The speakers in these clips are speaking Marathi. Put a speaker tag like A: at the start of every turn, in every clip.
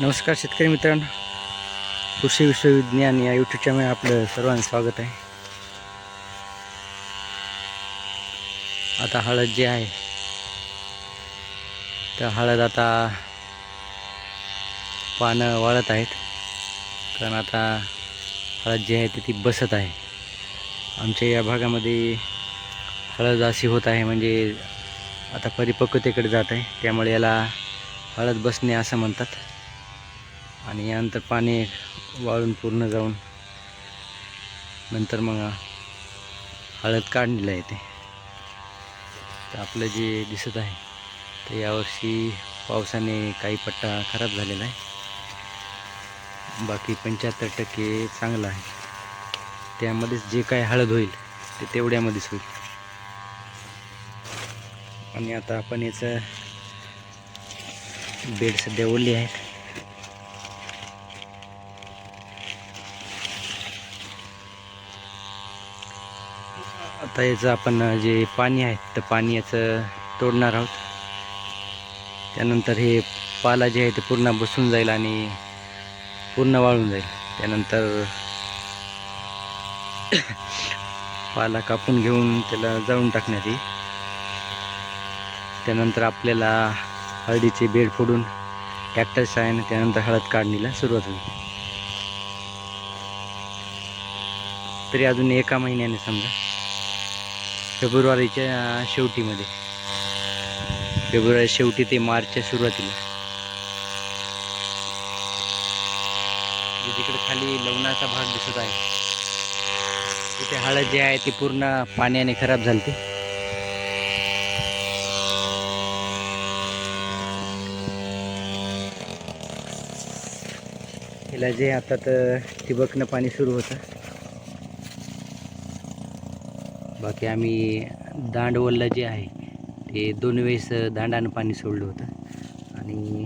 A: नमस्कार शेतकरी मित्रांनो, कृषी विश्वविज्ञान या यूट्यूब चॅनल आपलं सर्वांचं स्वागत आहे. आता हळद जी आहे तर हळद आता पानं वाळत आहेत, कारण आता हळद जी आहे ती बसत आहे. आमच्या या भागामध्ये हळद अशी होत आहे, म्हणजे आता परिपक्वतेकडे जात आहे, त्यामुळे याला हळद बसणे असं म्हणतात. आणि यानंतर पाणी वाळून पूर्ण जाऊन नंतर मग हळद काढणीला येते. तर आपलं जे दिसत आहे तर यावर्षी पावसाने काही पट्टा खराब झालेला आहे, बाकी 75% चांगला आहे. त्यामध्येच जे काय हळद होईल ते तेवढ्यामध्येच होईल. आणि आता आपण याचं बेड सध्या ओली आहेत. आता याचं आपण जे पाणी आहे तर पाणी याचं तोडणार आहोत. त्यानंतर हे पाला जे आहे ते पूर्ण बसून जाईल आणि पूर्ण वाळून जाईल. त्यानंतर पाला कापून घेऊन त्याला जाळून टाकण्यात येईल. त्यानंतर आपल्याला हळदीचे बेड फोडून ट्रॅक्टर साहाय्याने त्यानंतर हळद काढणीला सुरुवात होईल. तरी अजून एका महिन्याने, समजा फेब्रुवारीच्या शेवटीमध्ये, फेब्रुवारी शेवटी ते मार्चच्या सुरुवातीला, तिकडे खाली लवणाचा भाग दिसत आहे तिथे हळद जी आहे ती पूर्ण पाण्याने खराब झाली. हिला जे आता तर ठिबकनं पाणी सुरू होतं. बाकी आम्ही दांडवलला जे आहे ते 2 वेळेस दांडानं पाणी सोडलं होतं आणि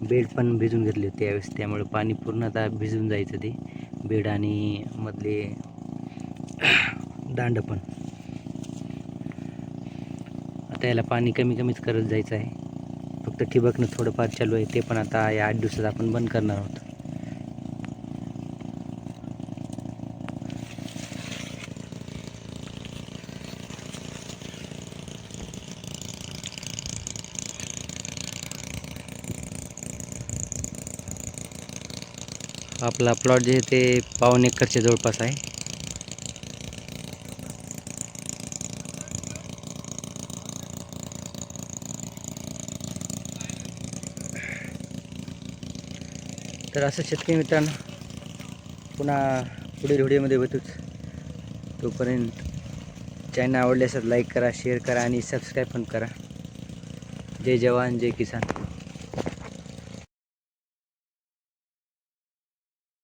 A: बेड पण भिजून घेतले होते त्यावेळेस. त्यामुळे पाणी पूर्ण आता भिजून जायचं ते बेड आणि मधले दांड पण. आता याला पाणी कमी कमीच करत जायचं आहे. फक्त ठिबकनं थोडंफार चालू आहे, ते पण आता या 8 दिवसात आपण बंद करणार आहोत. आपला प्लॉट जे आहे ते 1.25 एकरच्या जवळपास आहे. तर असं शेतकरी मित्रांनो, पुन्हा पुढील व्हिडिओमध्ये भेटूच. तोपर्यंत चॅनल आवडल्यास लाईक करा, शेअर करा आणि सबस्क्राईब पण करा. जय जवान जय किसान.